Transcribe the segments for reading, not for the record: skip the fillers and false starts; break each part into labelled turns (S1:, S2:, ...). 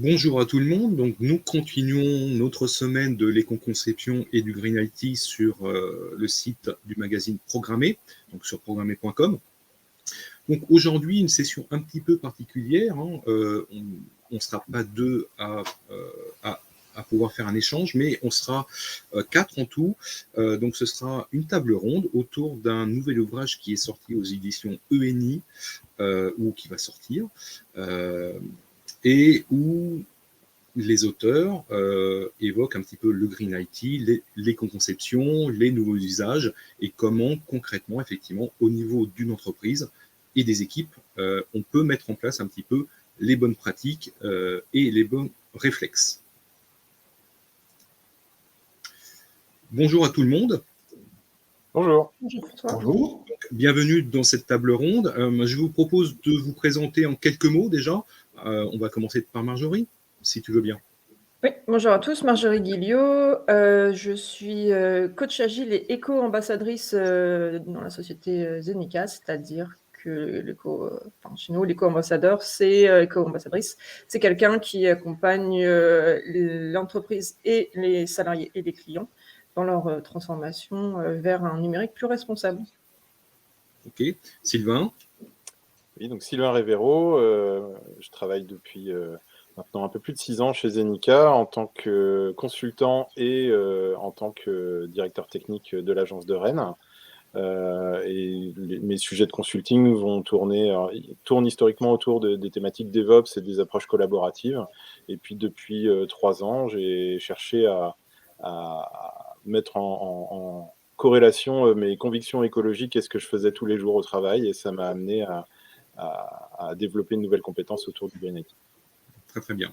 S1: Bonjour à tout le monde. Donc, nous continuons notre semaine de l'éco-conception et du Green IT sur le site du magazine Programmé, donc sur programmé.com. Donc, aujourd'hui, une session un petit peu particulière. On ne sera pas deux à pouvoir faire un échange, mais on sera quatre en tout. Donc, ce sera une table ronde autour d'un nouvel ouvrage qui est sorti aux éditions ENI, ou qui va sortir. Et où les auteurs évoquent un petit peu le Green IT, l'éco-conception, les nouveaux usages et comment concrètement, effectivement, au niveau d'une entreprise et des équipes, on peut mettre en place un petit peu les bonnes pratiques et les bons réflexes. Bonjour à tout le monde.
S2: Bonjour.
S3: Bonjour.
S1: Bienvenue dans cette table ronde. Je vous propose de vous présenter en quelques mots déjà. On va commencer par Marjorie, si tu veux bien.
S3: Oui, bonjour à tous, Marjorie Guilliot. Je suis coach agile et éco-ambassadrice dans la société Zenica, c'est-à-dire que chez nous, l'éco-ambassadeur, éco-ambassadrice, c'est quelqu'un qui accompagne l'entreprise et les salariés et les clients dans leur transformation vers un numérique plus responsable.
S1: Ok, Sylvain.
S2: Oui, donc Sylvain Révéro, je travaille depuis maintenant un peu plus de 6 ans chez Zenica en tant que consultant et en tant que directeur technique de l'agence de Rennes. Mes sujets de consulting tournent historiquement autour des thématiques DevOps et des approches collaboratives. Et puis depuis 3 ans, j'ai cherché à mettre en corrélation mes convictions écologiques et ce que je faisais tous les jours au travail. Et ça m'a amené à développer une nouvelle compétence autour du Green IT.
S1: Très très bien.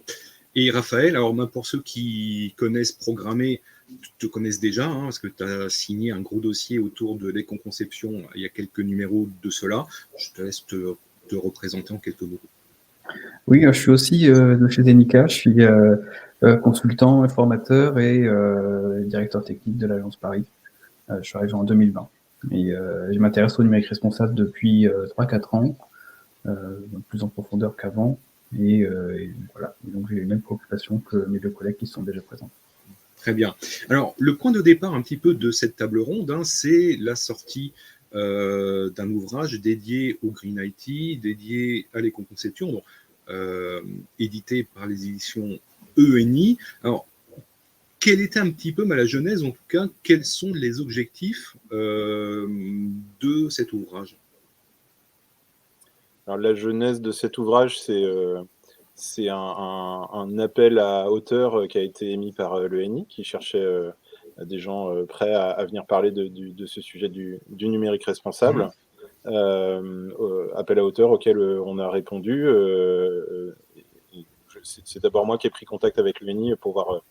S1: Et Raphaël, alors pour ceux qui connaissent Programmé, te connaissent déjà, parce que tu as signé un gros dossier autour de l'éco-conception il y a quelques numéros de cela. Je te laisse te représenter en quelques mots.
S4: Oui, je suis aussi de chez Zenica, je suis consultant, formateur et directeur technique de l'agence Paris. Je suis arrivé en 2020 et je m'intéresse au numérique responsable depuis 3-4 ans, plus en profondeur qu'avant. Et voilà, donc j'ai les mêmes préoccupations que mes deux collègues qui sont déjà présents.
S1: Très bien. Alors, le point de départ un petit peu de cette table ronde, c'est la sortie d'un ouvrage dédié au Green IT, dédié à l'éco-conception, édité par les éditions ENI. Alors, quelle était un petit peu, la genèse, en tout cas, quels sont les objectifs de cet ouvrage?
S2: Alors, la genèse de cet ouvrage, c'est un appel à auteurs qui a été émis par l'ENI, qui cherchait des gens prêts à venir parler de ce sujet du numérique responsable. Appel à auteurs auquel on a répondu. C'est d'abord moi qui ai pris contact avec l'ENI pour voir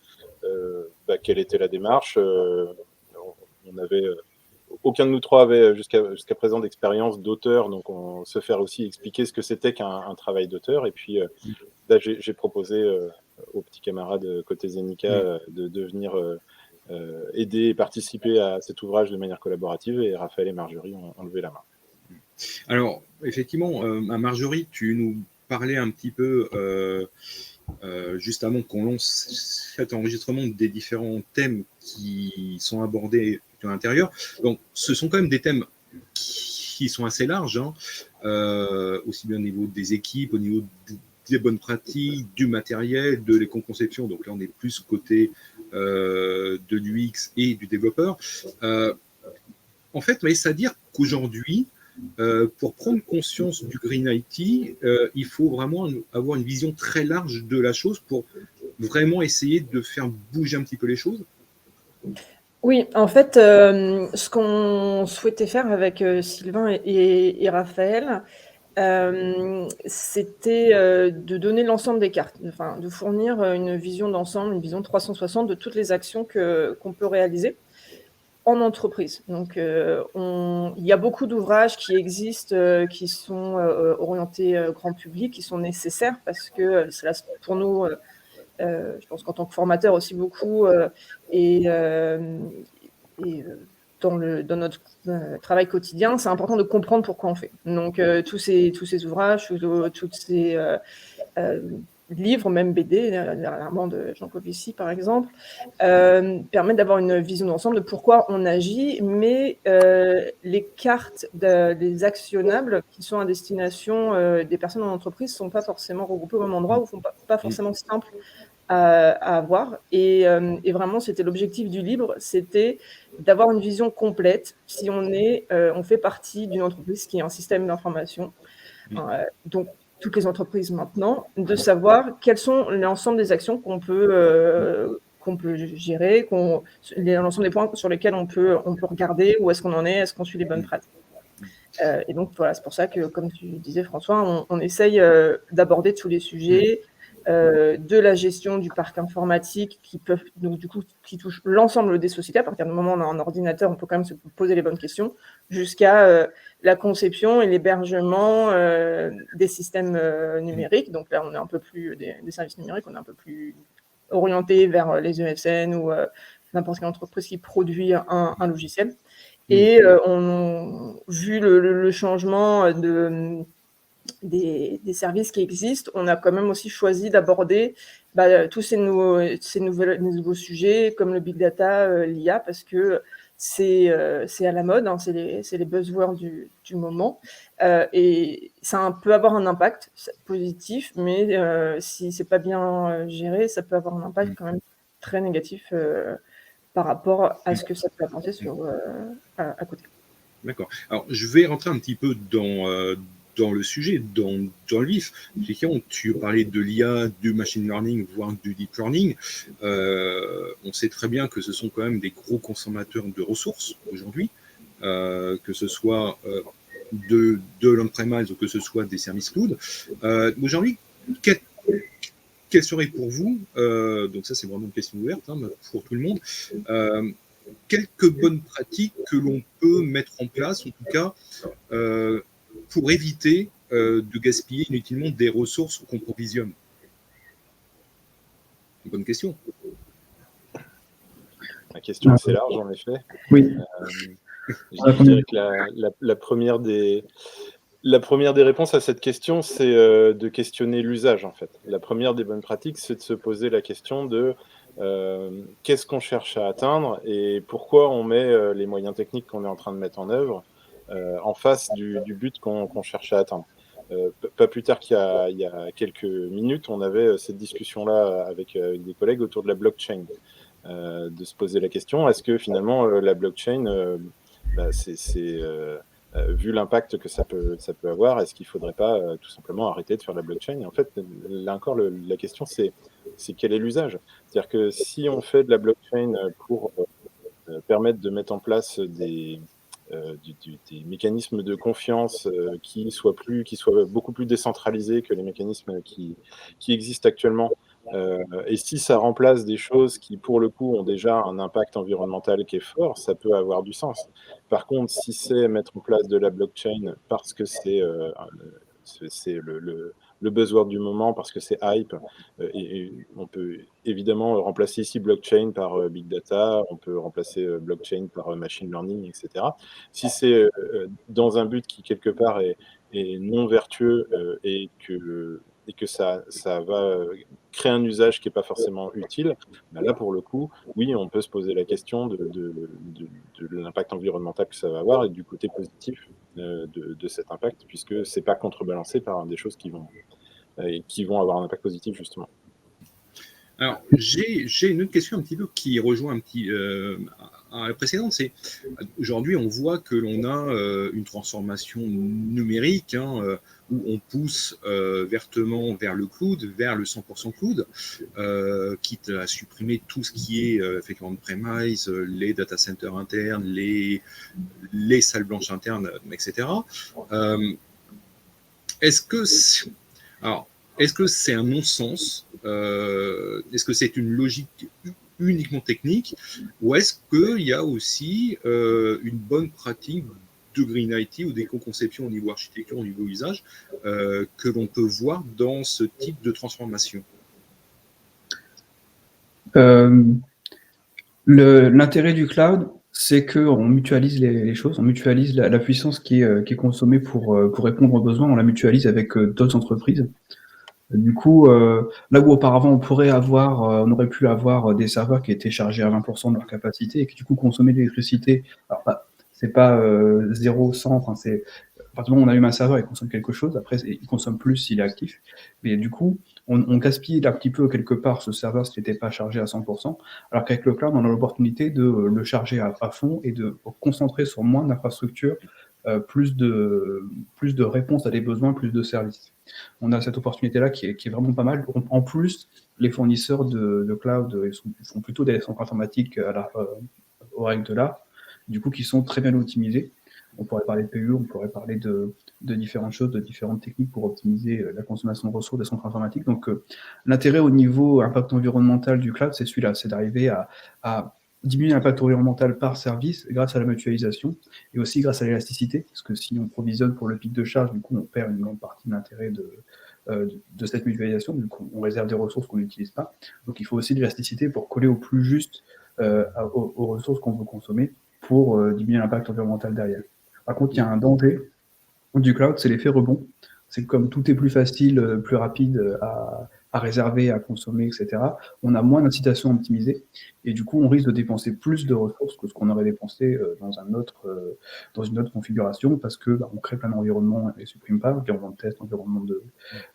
S2: quelle était la démarche. Aucun de nous trois avait jusqu'à présent d'expérience d'auteur, donc on se faire aussi expliquer ce que c'était qu'un travail d'auteur. Et puis là, j'ai proposé aux petits camarades côté Zenica de venir aider et participer à cet ouvrage de manière collaborative, et Raphaël et Marjorie ont levé la main.
S1: Alors, effectivement, Marjorie, tu nous parlais un petit peu juste avant qu'on lance cet enregistrement des différents thèmes qui sont abordés à l'intérieur. Donc, ce sont quand même des thèmes qui sont assez larges, aussi bien au niveau des équipes, au niveau des bonnes pratiques, du matériel, de l'éco-conception. Donc là, on est plus côté de l'UX et du développeur. En fait, c'est-à-dire qu'aujourd'hui, pour prendre conscience du Green IT, il faut vraiment avoir une vision très large de la chose pour vraiment essayer de faire bouger un petit peu les choses.
S3: Oui, en fait, ce qu'on souhaitait faire avec Sylvain et Raphaël, c'était de donner l'ensemble des cartes, de fournir une vision d'ensemble, une vision 360 de toutes les actions qu'on peut réaliser en entreprise. Donc, il y a beaucoup d'ouvrages qui existent, qui sont orientés grand public, qui sont nécessaires parce que cela, pour nous, je pense qu'en tant que formateur aussi beaucoup, dans notre travail quotidien, c'est important de comprendre pourquoi on fait. Donc, tous ces ouvrages, toutes ces livres, même BD, dernièrement de Jean Covici par exemple, permettent d'avoir une vision d'ensemble de pourquoi on agit, mais les cartes des actionnables qui sont à destination des personnes en entreprise ne sont pas forcément regroupées au même endroit ou ne sont pas forcément simples à avoir. Et vraiment, c'était l'objectif du livre, c'était d'avoir une vision complète si on fait partie d'une entreprise qui est un système d'information. Donc, toutes les entreprises maintenant, de savoir quelles sont l'ensemble des actions qu'on peut gérer, l'ensemble des points sur lesquels on peut regarder où est-ce qu'on en est qu'on suit les bonnes pratiques. Et donc, voilà, c'est pour ça que, comme tu disais, François, on essaye d'aborder tous les sujets, de la gestion du parc informatique qui touche l'ensemble des sociétés. À partir du moment où on a un ordinateur, on peut quand même se poser les bonnes questions, jusqu'à la conception et l'hébergement des systèmes numériques. Donc là, on est un peu plus des services numériques, on est un peu plus orienté vers les ESN ou n'importe quelle entreprise qui produit un logiciel. Et vu le changement des services qui existent, on a quand même aussi choisi d'aborder tous ces nouveaux sujets comme le big data, l'IA, parce que c'est à la mode, c'est les buzzwords du moment, et ça peut avoir un impact positif, mais si c'est pas bien géré, ça peut avoir un impact quand même très négatif par rapport à ce que ça peut apporter à côté.
S1: D'accord. Alors, je vais rentrer un petit peu dans le sujet, dans le vif. Effectivement, tu parlais de l'IA, du machine learning, voire du deep learning. On sait très bien que ce sont quand même des gros consommateurs de ressources aujourd'hui, que ce soit de l'on-premise ou que ce soit des services cloud. Aujourd'hui, quelle serait pour vous, donc ça c'est vraiment une question ouverte pour tout le monde, quelques bonnes pratiques que l'on peut mettre en place, en tout cas, pour éviter de gaspiller inutilement des ressources qu'on provisionne? Une bonne question.
S2: La question assez large, en effet.
S4: Oui.
S2: Je dirais que la première des réponses à cette question, c'est de questionner l'usage, en fait. La première des bonnes pratiques, c'est de se poser la question de qu'est-ce qu'on cherche à atteindre et pourquoi on met les moyens techniques qu'on est en train de mettre en œuvre en face du but qu'on cherche à atteindre. Pas plus tard qu'il y a quelques minutes, on avait cette discussion-là avec des collègues autour de la blockchain, de se poser la question, est-ce que finalement la blockchain, vu l'impact que ça peut avoir, est-ce qu'il ne faudrait pas tout simplement arrêter de faire la blockchain? Et en fait, là encore, la question, c'est quel est l'usage? C'est-à-dire que si on fait de la blockchain pour permettre de mettre en place des mécanismes de confiance qui soient beaucoup plus décentralisés que les mécanismes qui existent actuellement, et si ça remplace des choses qui, pour le coup, ont déjà un impact environnemental qui est fort, ça peut avoir du sens. Par contre, si c'est mettre en place de la blockchain parce que c'est le buzzword du moment, parce que c'est hype, et on peut évidemment remplacer ici blockchain par big data, on peut remplacer blockchain par machine learning, etc. Si c'est dans un but qui, quelque part, est non vertueux et que ça va créer un usage qui n'est pas forcément utile, là, pour le coup, oui, on peut se poser la question de l'impact environnemental que ça va avoir et du côté positif de cet impact, puisque ce n'est pas contrebalancé par des choses qui vont avoir un impact positif, justement.
S1: Alors, j'ai une autre question un petit peu qui rejoint à la précédente. C'est aujourd'hui, on voit que l'on a une transformation numérique où on pousse vertement vers le cloud, vers le 100% cloud, quitte à supprimer tout ce qui est effectivement on-premise, les data centers internes, les salles blanches internes, etc. Est-ce que c'est un non-sens? Est-ce que c'est une logique uniquement technique? Ou est-ce qu'il y a aussi une bonne pratique de Green IT ou d'éco-conception au niveau architecture, au niveau usage, que l'on peut voir dans ce type de transformation?
S4: L'intérêt du cloud, c'est qu'on mutualise les choses, on mutualise la puissance qui est consommée pour répondre aux besoins, on la mutualise avec d'autres entreprises. Du coup, là où auparavant on aurait pu avoir des serveurs qui étaient chargés à 20% de leur capacité et qui du coup consommaient de l'électricité. Alors, c'est pas 0, 100, enfin c'est à partir du moment où on allume un serveur, il consomme quelque chose. Après, il consomme plus s'il est actif. Mais du coup, on gaspille un petit peu quelque part ce serveur s'il n'était pas chargé à 100%. Alors qu'avec le cloud, on a l'opportunité de le charger à fond et de concentrer sur moins d'infrastructures, plus de réponses à des besoins, plus de services. On a cette opportunité-là qui est vraiment pas mal. En plus, les fournisseurs de cloud font plutôt des centres informatiques aux règles de l'art, du coup, qui sont très bien optimisés. On pourrait parler de PU, on pourrait parler de différentes choses, de différentes techniques pour optimiser la consommation de ressources des centres informatiques. Donc, l'intérêt au niveau impact environnemental du cloud, c'est celui-là, c'est d'arriver à diminuer l'impact environnemental par service grâce à la mutualisation et aussi grâce à l'élasticité, parce que si on provisionne pour le pic de charge, du coup, on perd une grande partie de l'intérêt de cette mutualisation, du coup, on réserve des ressources qu'on n'utilise pas. Donc, il faut aussi de l'élasticité pour coller au plus juste aux ressources qu'on veut consommer pour diminuer l'impact environnemental derrière. Par contre, il y a un danger du cloud, c'est l'effet rebond. C'est comme tout est plus facile, plus rapide à réserver, à consommer, etc. On a moins d'incitation à optimiser et du coup, on risque de dépenser plus de ressources que ce qu'on aurait dépensé dans une autre configuration parce que on crée plein d'environnements et ne les supprime pas, environnement de test, environnement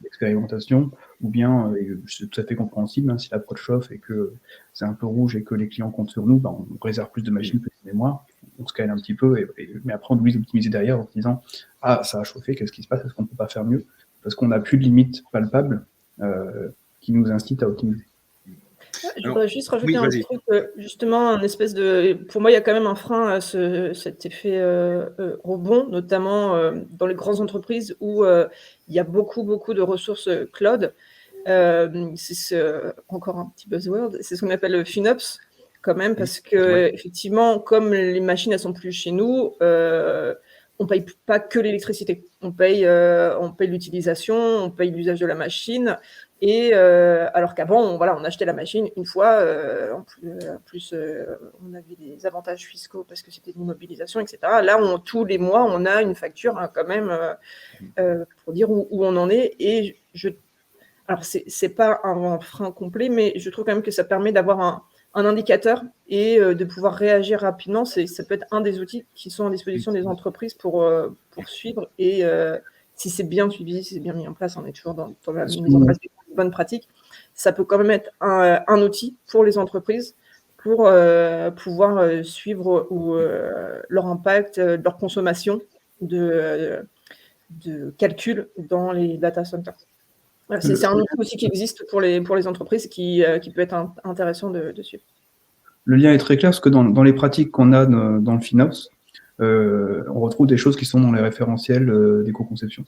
S4: d'expérimentation, ou bien, c'est tout à fait compréhensible, si la prod chauffe et que c'est un peu rouge et que les clients comptent sur nous, on réserve plus de machines, plus de mémoire, on scale un petit peu, mais après on doit optimiser derrière en se disant « Ah, ça a chauffé, qu'est-ce qui se passe? Est-ce qu'on ne peut pas faire mieux ?» Parce qu'on n'a plus de limites palpables qui nous incitent à optimiser.
S3: Je voudrais juste rajouter un truc, justement, un espèce de... Pour moi, il y a quand même un frein à cet effet rebond, notamment dans les grandes entreprises où il y a beaucoup de ressources cloud. Encore un petit buzzword, c'est ce qu'on appelle le FinOps, quand même, parce que effectivement, comme les machines elles sont plus chez nous, on paye pas que l'électricité, on paye l'utilisation, on paye l'usage de la machine, et alors qu'avant, on achetait la machine une fois, en plus on avait des avantages fiscaux parce que c'était une immobilisation, etc. Là, tous les mois, on a une facture quand même pour dire où on en est, et alors, c'est pas un frein complet, mais je trouve quand même que ça permet d'avoir un indicateur et de pouvoir réagir rapidement. Ça peut être un des outils qui sont à disposition des entreprises pour suivre. Et si c'est bien suivi, si c'est bien mis en place, on est toujours dans la mise en place des bonnes pratiques. Ça peut quand même être un outil pour les entreprises pour pouvoir suivre leur impact, leur consommation de calcul dans les data centers. Voilà, c'est un outil aussi qui existe pour les entreprises qui peut être intéressant de suivre.
S4: Le lien est très clair parce que dans les pratiques qu'on a dans le FinOps, on retrouve des choses qui sont dans les référentiels d'éco-conception.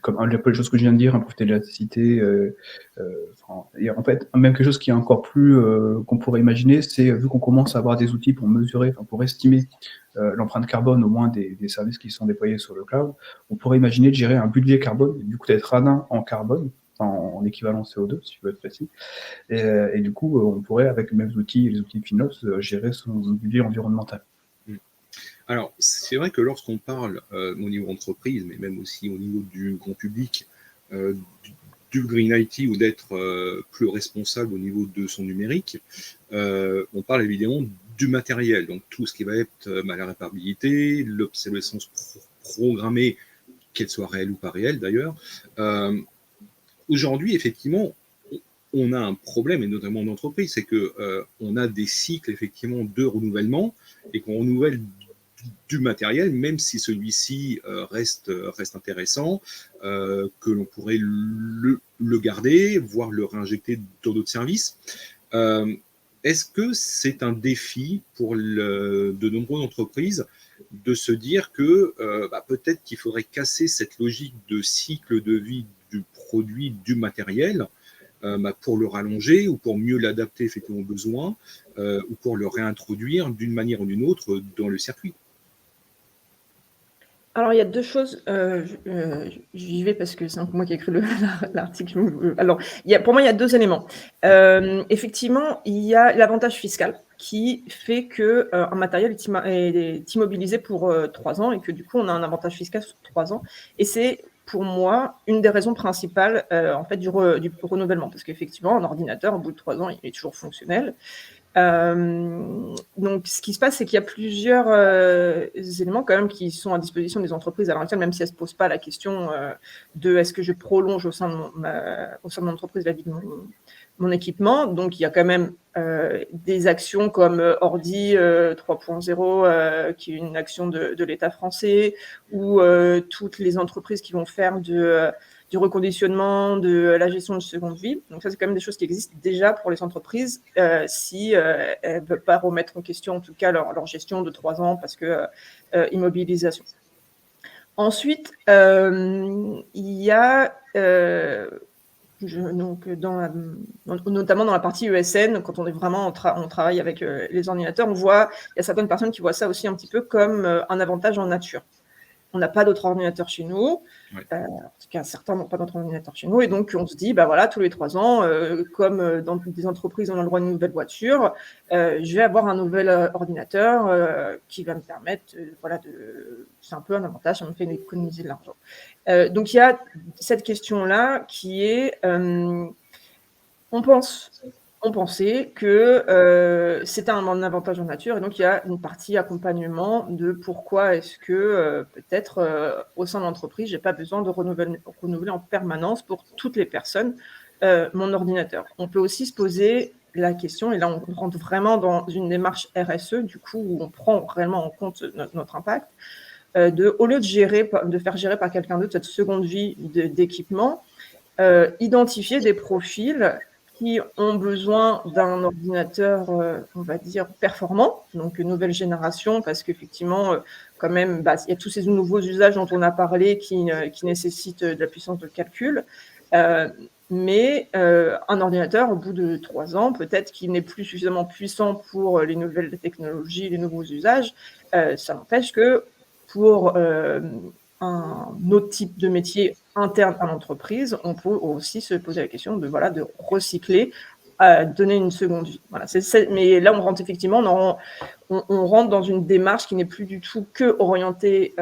S4: Comme les choses que je viens de dire, profiter de l'élasticité, et en fait, même quelque chose qui est encore plus qu'on pourrait imaginer, c'est vu qu'on commence à avoir des outils pour mesurer, pour estimer l'empreinte carbone au moins des services qui sont déployés sur le cloud, on pourrait imaginer de gérer un budget carbone, du coup d'être radin en carbone, en équivalent CO2, si je veux être précis, et du coup, on pourrait, avec les mêmes outils, les outils FinOps, gérer son budget environnemental.
S1: Alors, c'est vrai que lorsqu'on parle au niveau entreprise, mais même aussi au niveau du grand public, du Green IT ou d'être plus responsable au niveau de son numérique, on parle évidemment du matériel, donc tout ce qui va être la réparabilité, l'obsolescence programmée, qu'elle soit réelle ou pas réelle d'ailleurs. Aujourd'hui, effectivement, on a un problème, et notamment en entreprise, c'est qu'on a des cycles effectivement de renouvellement et qu'on renouvelle du matériel, même si celui-ci reste intéressant, que l'on pourrait le garder, voire le réinjecter dans d'autres services. Est-ce que c'est un défi pour de nombreuses entreprises de se dire que peut-être qu'il faudrait casser cette logique de cycle de vie du produit, du matériel, pour le rallonger ou pour mieux l'adapter effectivement aux besoins, ou pour le réintroduire d'une manière ou d'une autre dans le circuit?
S3: Alors, il y a deux choses. J'y vais parce que c'est un peu moi qui ai écrit l'article. Alors, pour moi, il y a deux éléments. Effectivement, il y a l'avantage fiscal qui fait qu'un matériel est immobilisé pour 3 ans et que du coup, on a un avantage fiscal sur 3 ans. Et c'est pour moi, une des raisons principales en fait, du renouvellement. Parce qu'effectivement, un ordinateur, au bout de 3 ans, il est toujours fonctionnel. Donc, ce qui se passe, c'est qu'il y a plusieurs éléments quand même qui sont à disposition des entreprises à l'heure actuelle, même si elles ne se posent pas la question de est-ce que je prolonge au sein de mon entreprise la vie de mon équipement. Donc, il y a quand même des actions comme Ordi 3.0, qui est une action de l'État français, ou toutes les entreprises qui vont faire du reconditionnement, de la gestion de seconde vie. Donc ça, c'est quand même des choses qui existent déjà pour les entreprises si elles ne veulent pas remettre en question, en tout cas, leur gestion de 3 ans parce que immobilisation. Ensuite, il y a, donc notamment dans la partie ESN, quand on est vraiment on travaille avec les ordinateurs, il y a certaines personnes qui voient ça aussi un petit peu comme un avantage en nature. On n'a pas d'autres ordinateurs chez nous.
S1: Ouais.
S3: En tout cas, certains n'ont pas d'autres ordinateurs chez nous. Et donc, on se dit, voilà, tous les 3 ans, comme dans des entreprises, on a le droit à une nouvelle voiture, je vais avoir un nouvel ordinateur qui va me permettre, c'est un peu un avantage, ça me fait économiser de l'argent. Donc, il y a cette question-là qui est, on pensait que c'était un avantage en nature, et donc il y a une partie accompagnement de pourquoi est-ce que peut-être au sein de l'entreprise, j'ai pas besoin de renouveler en permanence pour toutes les personnes mon ordinateur. On peut aussi se poser la question, et là on rentre vraiment dans une démarche RSE, du coup, où on prend réellement en compte notre impact, au lieu de faire gérer par quelqu'un d'autre cette seconde vie d'équipement, identifier des profils qui ont besoin d'un ordinateur, on va dire, performant, donc une nouvelle génération, parce qu'effectivement, quand même, il y a tous ces nouveaux usages dont on a parlé qui nécessitent de la puissance de calcul. Mais un ordinateur, au bout de 3 ans, peut-être qu'il n'est plus suffisamment puissant pour les nouvelles technologies, les nouveaux usages. Ça n'empêche que pour un autre type de métier interne à l'entreprise, on peut aussi se poser la question de recycler, donner une seconde vie. Voilà, mais là, on rentre effectivement, on rentre dans une démarche qui n'est plus du tout que orientée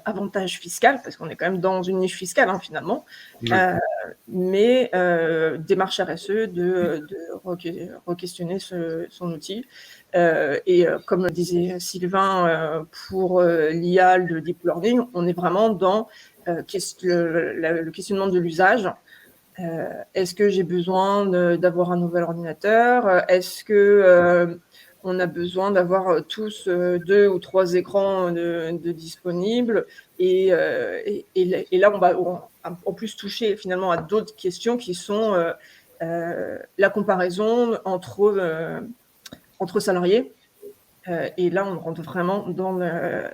S3: avantage fiscal, parce qu'on est quand même dans une niche fiscale finalement,
S1: Oui.
S3: mais démarche RSE de re-questionner son outil. Et comme le disait Sylvain, pour l'IA, le deep learning, on est vraiment dans le questionnement de l'usage. Est-ce que j'ai besoin d'avoir un nouvel ordinateur? Est-ce que on a besoin d'avoir tous 2 ou 3 écrans de disponibles? Et là, on va en plus toucher finalement à d'autres questions qui sont la comparaison entre salariés. Et là, on rentre vraiment dans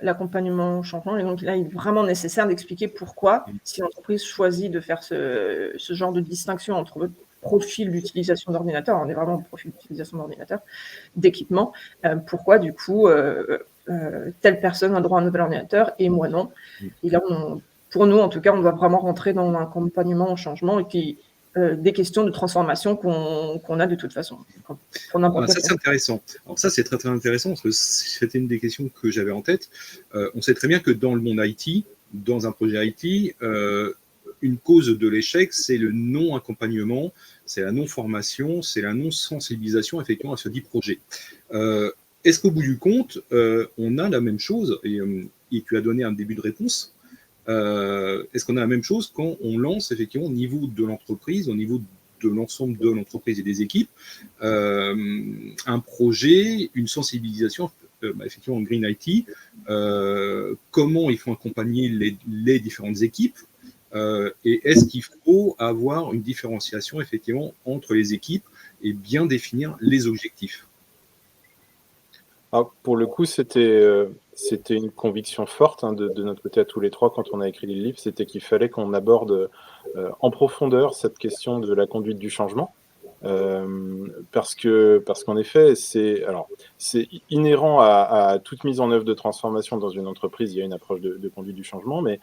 S3: l'accompagnement au changement. Et donc là, il est vraiment nécessaire d'expliquer pourquoi, si l'entreprise choisit de faire ce genre de distinction entre le profil d'utilisation d'ordinateur, on est vraiment au profil d'utilisation d'ordinateur, d'équipement, pourquoi du coup, telle personne a droit à un nouvel ordinateur et moi non. Et là, pour nous, en tout cas, on doit vraiment rentrer dans un accompagnement au changement et puis des questions de transformation qu'on a de toute façon.
S1: Ça, c'est intéressant. Alors ça, c'est très, très intéressant, parce que c'était une des questions que j'avais en tête. On sait très bien que dans le monde IT, dans un projet IT, une cause de l'échec, c'est le non-accompagnement, c'est la non-formation, c'est la non-sensibilisation, effectivement, à ce dit projet. Est-ce qu'au bout du compte, on a la même chose, et tu as donné un début de réponse, est-ce qu'on a la même chose quand on lance effectivement au niveau de l'entreprise, au niveau de l'ensemble de l'entreprise et des équipes, un projet, une sensibilisation, effectivement en Green IT, comment il faut accompagner les différentes équipes, et est-ce qu'il faut avoir une différenciation effectivement entre les équipes et bien définir les objectifs?
S2: Alors, pour le coup, c'était une conviction forte de notre côté à tous les trois quand on a écrit le livre, c'était qu'il fallait qu'on aborde en profondeur cette question de la conduite du changement, parce qu'en effet, c'est inhérent à toute mise en œuvre de transformation dans une entreprise, il y a une approche de conduite du changement, mais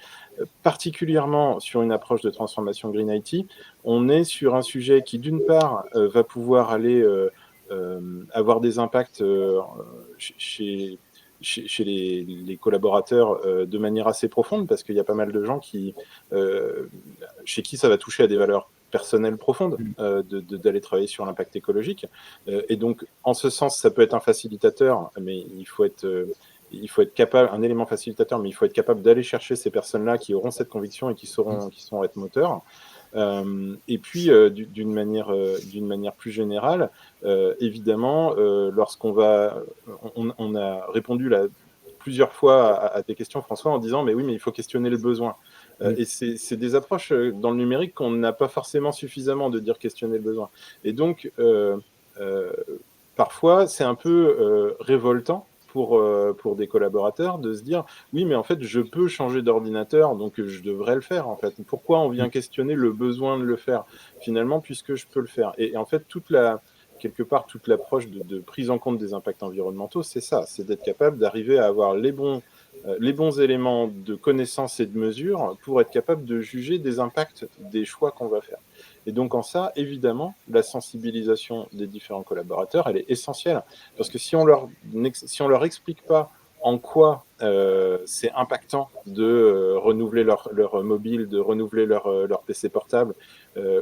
S2: particulièrement sur une approche de transformation Green IT, on est sur un sujet qui, d'une part, va pouvoir aller avoir des impacts chez chez les collaborateurs de manière assez profonde, parce qu'il y a pas mal de gens chez qui ça va toucher à des valeurs personnelles profondes, d'aller travailler sur l'impact écologique. Et donc, en ce sens, ça peut être un facilitateur, mais il faut être capable, un élément facilitateur, mais il faut être capable d'aller chercher ces personnes-là qui auront cette conviction et qui sauront être moteurs. Et puis, d'une manière plus générale, évidemment, lorsqu'on on a répondu là plusieurs fois à tes questions, François, en disant mais oui, mais il faut questionner le besoin. Et c'est des approches dans le numérique qu'on n'a pas forcément suffisamment de dire questionner le besoin. Et donc, parfois, c'est un peu révoltant pour des collaborateurs de se dire oui, mais en fait, je peux changer d'ordinateur, donc je devrais le faire, en fait. Pourquoi on vient questionner le besoin de le faire, finalement, puisque je peux le faire? Et en fait, quelque part, toute l'approche de prise en compte des impacts environnementaux, c'est ça, c'est d'être capable d'arriver à avoir les bons éléments de connaissance et de mesure pour être capable de juger des impacts des choix qu'on va faire. Et donc, en ça, évidemment, la sensibilisation des différents collaborateurs, elle est essentielle. Parce que si on leur explique pas en quoi c'est impactant de renouveler leur mobile, de renouveler leur PC portable,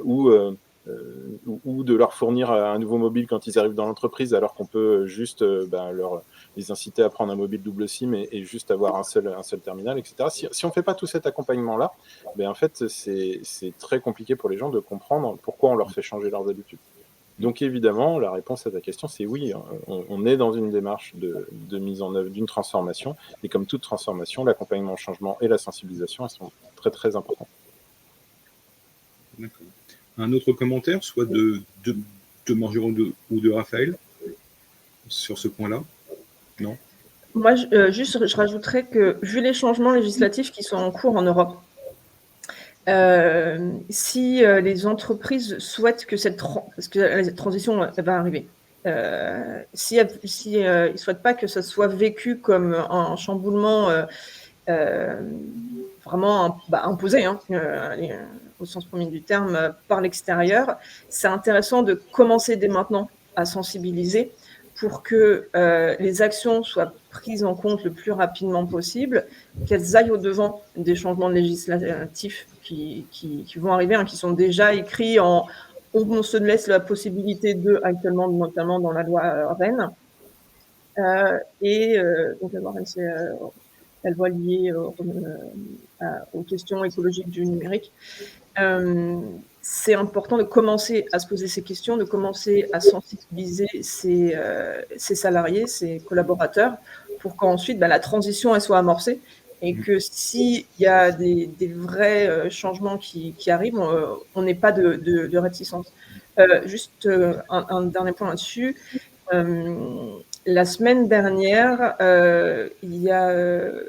S2: ou de leur fournir un nouveau mobile quand ils arrivent dans l'entreprise, alors qu'on peut juste les inciter à prendre un mobile double SIM et juste avoir un seul terminal, etc. Si on ne fait pas tout cet accompagnement-là, en fait, c'est très compliqué pour les gens de comprendre pourquoi on leur fait changer leurs habitudes. Donc évidemment, la réponse à ta question, c'est oui, on est dans une démarche de mise en œuvre d'une transformation, et comme toute transformation, l'accompagnement au changement et la sensibilisation, elles sont très très importantes.
S1: D'accord. Un autre commentaire, soit de Marjorie ou de Raphaël, sur ce point-là? Non?
S3: Moi, je rajouterais que, vu les changements législatifs qui sont en cours en Europe, si les entreprises souhaitent que parce que la transition elle va arriver, si ils ne souhaitent pas que ça soit vécu comme un chamboulement vraiment imposé, au sens premier du terme, par l'extérieur, c'est intéressant de commencer dès maintenant à sensibiliser pour que les actions soient prises en compte le plus rapidement possible, qu'elles aillent au-devant des changements législatifs qui vont arriver, qui sont déjà écrits on se laisse la possibilité actuellement, notamment dans la loi Rennes. Donc la loi Rennes, c'est la loi liée aux questions écologiques du numérique. C'est important de commencer à se poser ces questions, de commencer à sensibiliser ses salariés, ses collaborateurs, pour qu'ensuite la transition elle soit amorcée et que s'il y a des vrais changements qui arrivent, on n'ait pas de réticence. Juste un dernier point là-dessus. La semaine dernière, il y a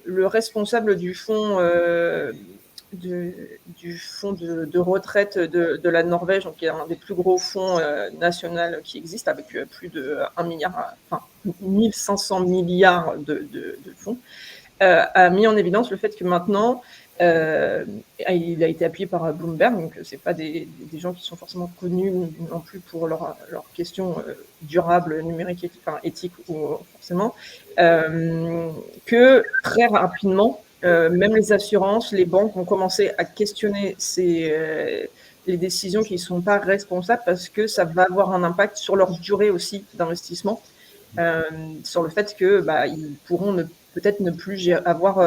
S3: le responsable du fonds de retraite de la Norvège, donc qui est un des plus gros fonds nationaux qui existent, avec plus de 1500 milliards de fonds, a mis en évidence le fait que maintenant, il a été appuyé par Bloomberg, donc c'est pas des gens qui sont forcément connus non plus pour leurs questions durables, numériques, éthiques ou forcément, que très rapidement, même les assurances, les banques ont commencé à questionner les décisions qui ne sont pas responsables, parce que ça va avoir un impact sur leur durée aussi d'investissement, sur le fait que ils pourront peut-être ne plus avoir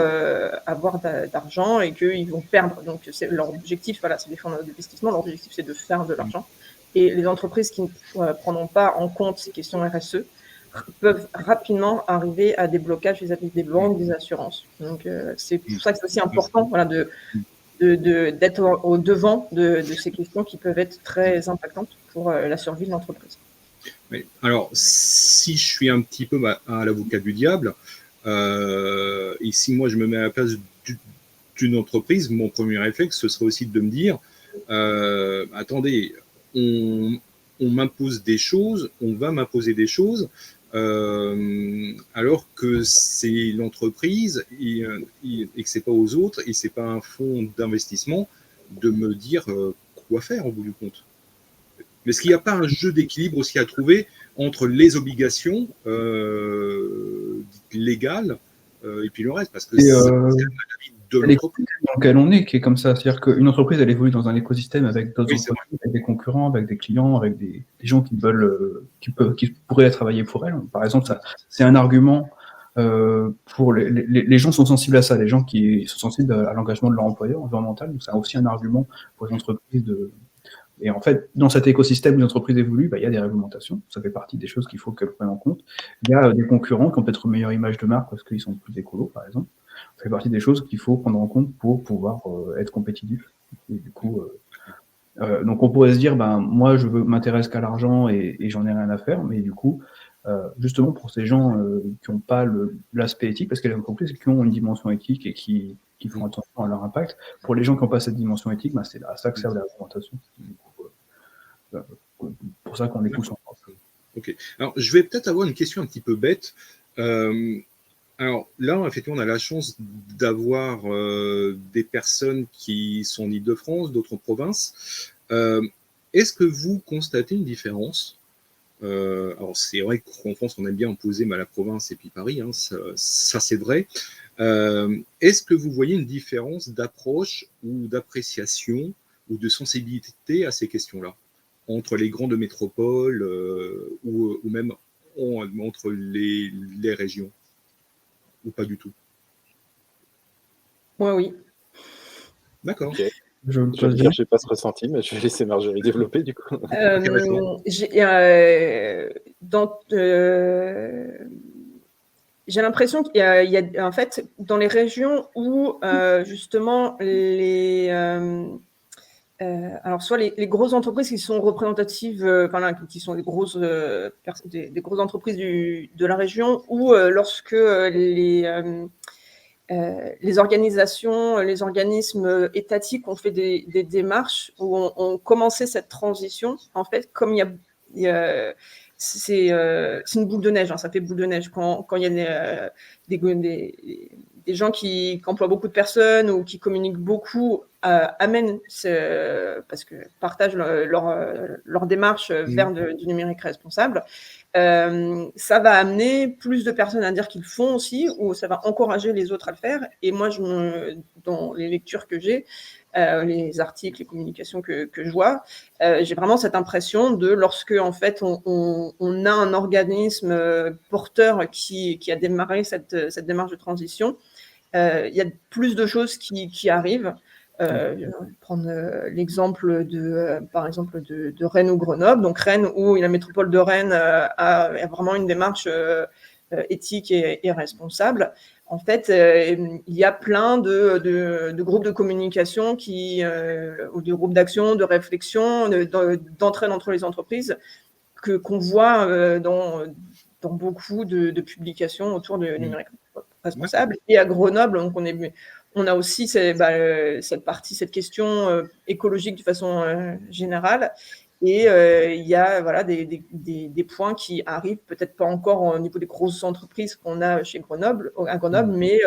S3: d'argent et qu'ils vont perdre. Donc c'est leur objectif, c'est des fonds d'investissement, leur objectif c'est de faire de l'argent. Et les entreprises qui ne prendront pas en compte ces questions RSE peuvent rapidement arriver à des blocages vis-à-vis des banques, des assurances. Donc c'est pour ça que c'est aussi important d'être au devant de ces questions qui peuvent être très impactantes pour la survie de l'entreprise.
S1: Oui. Alors, si je suis un petit peu à l'avocat du diable, et si moi je me mets à la place d'une entreprise, mon premier réflexe, ce serait aussi de me dire attendez, on m'impose des choses, on va m'imposer des choses, alors que c'est l'entreprise et que c'est pas aux autres, et c'est pas un fonds d'investissement de me dire quoi faire au bout du compte. Mais est-ce qu'il n'y a pas un jeu d'équilibre aussi à trouver entre les obligations, dites légal, et puis le reste, parce que
S4: Et,
S1: c'est quand même la vie de
S4: c'est
S1: l'entreprise.
S4: l'écosystème dans lequel on est qui est comme ça. C'est-à-dire qu'une entreprise, elle évolue dans un écosystème avec d'autres
S1: Oui, c'est
S4: entreprises, avec des concurrents, avec des clients, avec des gens qui veulent, qui pourraient travailler pour elle. Par exemple, ça, c'est un argument pour les gens sont sensibles à ça, les gens qui sont sensibles à l'engagement de leur employeur environnemental. Donc, c'est aussi un argument pour les entreprises de. Et en fait, dans cet écosystème où les entreprises évoluent, il y a des réglementations. Ça fait partie des choses qu'il faut qu'elles prennent en compte. Il y a des concurrents qui ont peut-être une meilleure image de marque parce qu'ils sont plus écolos, par exemple. Ça fait partie des choses qu'il faut prendre en compte pour pouvoir être compétitif. Et du coup, donc on pourrait se dire, moi, je m'intéresse qu'à l'argent et j'en ai rien à faire. Mais du coup, justement, pour ces gens qui n'ont pas l'aspect éthique, parce qu'il y a des entreprises qui ont une dimension éthique et qui font attention à leur impact, pour les gens qui n'ont pas cette dimension éthique, c'est à ça que sert la réglementation. Pour ça qu'on les pousse en France.
S1: Ok. Alors, je vais peut-être avoir une question un petit peu bête. Alors là, effectivement, on a la chance d'avoir des personnes qui sont en Île-de-France, d'autres en province. Est-ce que vous constatez une différence? Alors, c'est vrai qu'en France, on aime bien opposer la province et puis Paris, hein, ça c'est vrai. Est-ce que vous voyez une différence d'approche ou d'appréciation ou de sensibilité à ces questions-là entre les grandes métropoles ou même entre les régions? Ou pas du tout?
S3: Oui.
S2: Ok.
S1: D'accord.
S2: Je vais dire, je n'ai pas ce ressenti, mais je vais laisser Marjorie développer du coup.
S3: J'ai l'impression qu'il y a en fait dans les régions où justement alors soit les grosses entreprises qui sont représentatives, qui sont des grosses entreprises de la région, ou lorsque les organisations, les organismes étatiques ont fait des démarches où ont commencé cette transition. En fait, comme c'est une boule de neige, hein, ça fait boule de neige quand il y a des gens qui emploient beaucoup de personnes ou qui communiquent beaucoup, amènent, parce que partagent leur démarche vers du numérique responsable. Ça va amener plus de personnes à dire qu'ils le font aussi, ou ça va encourager les autres à le faire. Et moi, dans les lectures que j'ai, les articles, les communications que je vois, j'ai vraiment cette impression de lorsque en fait on a un organisme porteur qui a démarré cette démarche de transition, il y a plus de choses qui arrivent. Je vais prendre l'exemple par exemple de Rennes ou Grenoble. Donc Rennes, où la métropole de Rennes a vraiment une démarche éthique et responsable. En fait, il y a plein de groupes de communication ou de groupes d'action, de réflexion, d'entraide entre les entreprises qu'on voit dans beaucoup de publications autour du numérique responsable. Et à Grenoble, donc on a aussi cette question écologique de façon générale. Et il y a des points qui arrivent, peut-être pas encore au niveau des grosses entreprises qu'on a à Grenoble, mais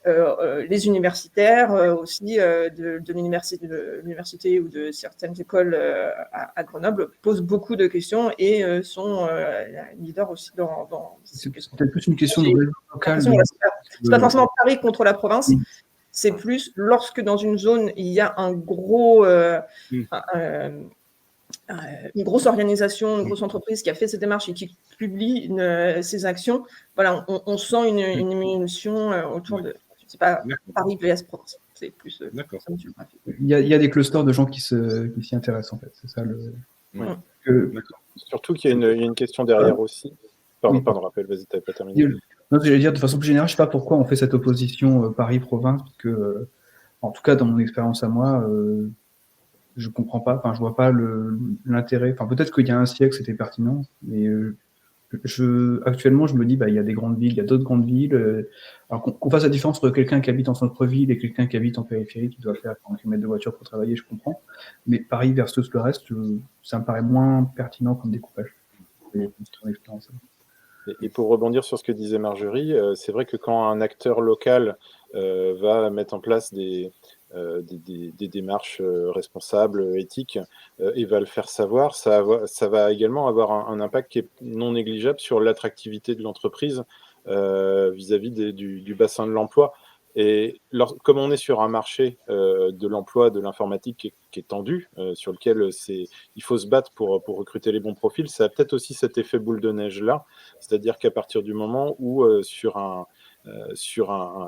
S3: les universitaires aussi de l'université ou de certaines écoles à Grenoble posent beaucoup de questions et sont leaders aussi dans
S4: c'est peut-être plus une question de réseau local.
S3: C'est pas forcément Paris contre la province. C'est plus lorsque dans une zone il y a une grosse organisation, une grosse entreprise qui a fait cette démarche et qui publie ses actions. Voilà, on sent une émulsion autour de. C'est pas Paris vs province. C'est plus.
S1: D'accord.
S4: Il y a des clusters de gens qui s'y intéressent en fait. C'est ça le.
S1: D'accord.
S2: Surtout qu'il y a une question derrière aussi. Pardon, rappel, vas-y, t'avais pas terminé.
S4: Non, j'allais dire de façon plus générale, je sais pas pourquoi on fait cette opposition Paris-province, parce que, en tout cas, dans mon expérience à moi, je comprends pas, je vois pas l'intérêt. Peut-être qu'il y a un siècle, c'était pertinent, mais actuellement, je me dis, il y a des grandes villes, il y a d'autres grandes villes. Alors qu'on fasse la différence entre quelqu'un qui habite en centre-ville et quelqu'un qui habite en périphérie, qui doit faire 40 km de voiture pour travailler, je comprends. Mais Paris versus le reste, ça me paraît moins pertinent comme découpage.
S2: Et pour rebondir sur ce que disait Marjorie, c'est vrai que quand un acteur local va mettre en place des des démarches responsables, éthiques, et va le faire savoir. Ça va également avoir un impact qui est non négligeable sur l'attractivité de l'entreprise vis-à-vis du bassin de l'emploi. Et comme on est sur un marché de l'emploi, de l'informatique qui est tendu, sur lequel il faut se battre pour recruter les bons profils, ça a peut-être aussi cet effet boule de neige-là. C'est-à-dire qu'à partir du moment où sur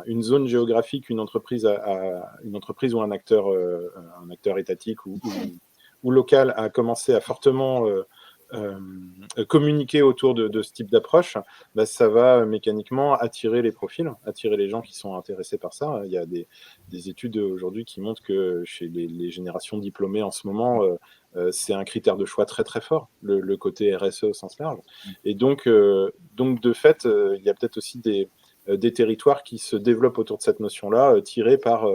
S2: une zone géographique, une entreprise ou un acteur étatique ou local a commencé à fortement communiquer autour de ce type d'approche, bah, ça va mécaniquement attirer les profils, attirer les gens qui sont intéressés par ça. Il y a des études aujourd'hui qui montrent que chez les générations diplômées en ce moment, c'est un critère de choix très très fort, le côté RSE au sens large. Et donc de fait, il y a peut-être aussi des territoires qui se développent autour de cette notion-là, tirés par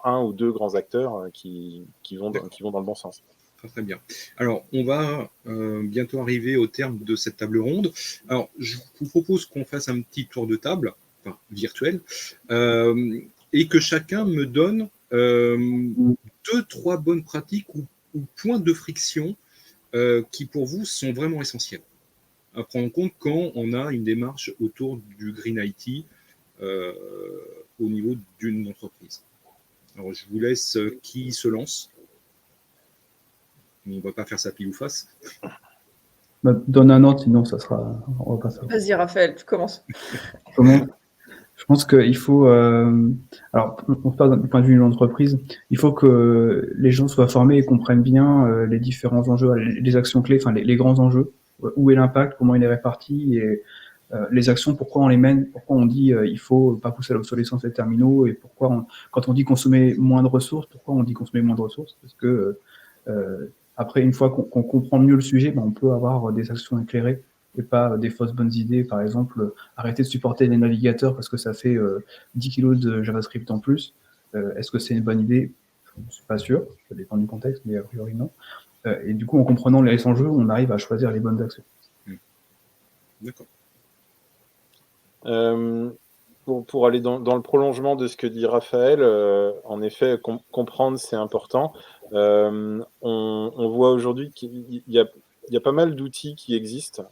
S2: un ou deux grands acteurs qui vont dans le bon sens.
S1: Très, très bien. Alors, on va bientôt arriver au terme de cette table ronde. Alors, je vous propose qu'on fasse un petit tour de table, enfin, virtuel, et que chacun me donne 2-3 bonnes pratiques ou points de friction qui, pour vous, sont vraiment essentiels à prendre en compte quand on a une démarche autour du Green IT au niveau d'une entreprise. Alors, je vous laisse qui se lance. On ne va pas faire ça pile ou face.
S4: Bah, donne un ordre, sinon ça sera. On va pas savoir.
S3: Vas-y, Raphaël, tu commences.
S4: Je pense qu'il faut. Alors, on parle du point de vue de l'entreprise. Il faut que les gens soient formés et comprennent bien les différents enjeux, les actions clés, enfin les grands enjeux. Où est l'impact, comment il est réparti, et les actions, pourquoi on les mène, pourquoi on dit il faut pas pousser à l'obsolescence des terminaux, et pourquoi quand on dit consommer moins de ressources, pourquoi on dit consommer moins de ressources, parce que après, une fois qu'on comprend mieux le sujet, ben, on peut avoir des actions éclairées et pas des fausses bonnes idées. Par exemple, arrêter de supporter les navigateurs parce que ça fait 10 kilos de JavaScript en plus. Est-ce que c'est une bonne idée? Je ne suis pas sûr, ça dépend du contexte, mais a priori non. Et du coup, en comprenant les enjeux, on arrive à choisir les bonnes actions.
S1: D'accord.
S2: Pour aller dans le prolongement de ce que dit Raphaël, en effet, comprendre, c'est important. On voit aujourd'hui qu'il y a pas mal d'outils qui existent,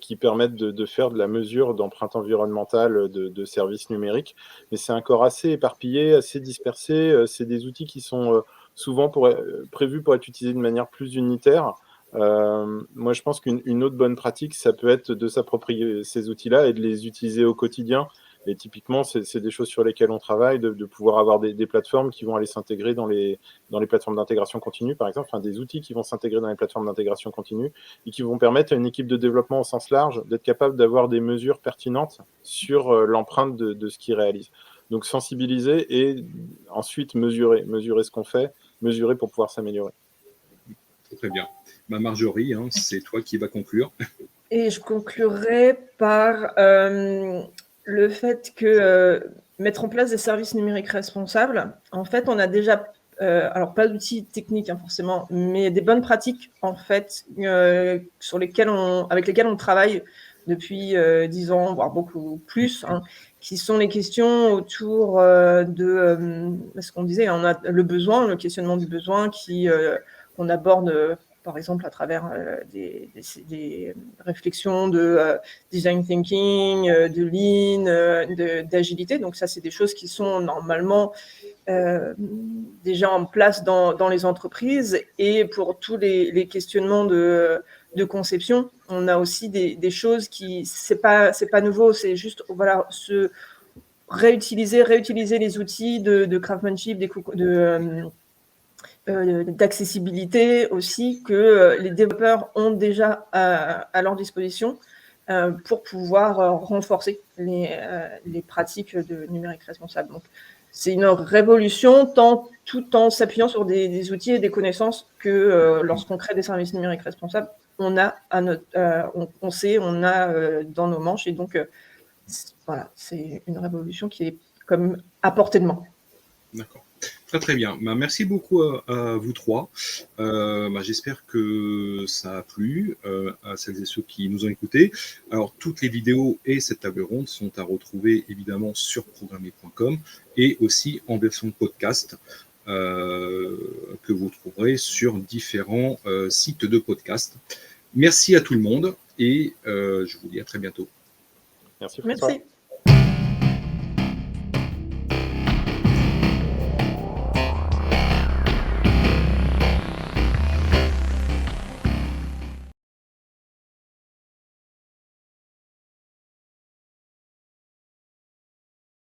S2: qui permettent de faire de la mesure d'empreinte environnementale de services numériques, mais c'est encore assez éparpillé, assez dispersé. C'est des outils qui sont souvent prévus pour être utilisés de manière plus unitaire. Moi, je pense qu'une autre bonne pratique, ça peut être de s'approprier ces outils-là et de les utiliser au quotidien. Et typiquement, c'est des choses sur lesquelles on travaille, de pouvoir avoir des plateformes qui vont aller s'intégrer dans les plateformes d'intégration continue, par exemple, enfin, des outils qui vont s'intégrer dans les plateformes d'intégration continue et qui vont permettre à une équipe de développement au sens large d'être capable d'avoir des mesures pertinentes sur l'empreinte de ce qu'ils réalisent. Donc, sensibiliser et ensuite mesurer ce qu'on fait, mesurer pour pouvoir s'améliorer.
S1: Très bien. Marjorie, c'est toi qui vas conclure.
S3: Et je conclurai par le fait que mettre en place des services numériques responsables, en fait, on a déjà, alors pas d'outils techniques forcément, mais des bonnes pratiques en fait avec lesquelles on travaille depuis 10 ans, voire beaucoup plus, qui sont les questions autour de ce qu'on disait, on a le besoin, le questionnement du besoin qu'on aborde par exemple à travers des réflexions de design thinking, de lean, d'agilité. Donc ça, c'est des choses qui sont normalement déjà en place dans les entreprises. Et pour tous les questionnements de conception, on a aussi des choses qui, c'est pas nouveau, c'est juste réutiliser les outils de craftsmanship, d'accessibilité aussi que les développeurs ont déjà à leur disposition pour pouvoir renforcer les pratiques de numérique responsable. Donc, c'est une révolution tout en s'appuyant sur des outils et des connaissances que lorsqu'on crée des services numériques responsables, on a on a dans nos manches. Et donc, voilà, c'est une révolution qui est comme à portée de main.
S1: D'accord. Très très bien. Merci beaucoup à vous trois. J'espère que ça a plu à celles et ceux qui nous ont écoutés. Alors toutes les vidéos et cette table ronde sont à retrouver évidemment sur programmer.com et aussi en version podcast. que vous trouverez sur différents sites de podcast. Merci à tout le monde et je vous dis à très bientôt.
S2: Merci François.
S3: Merci.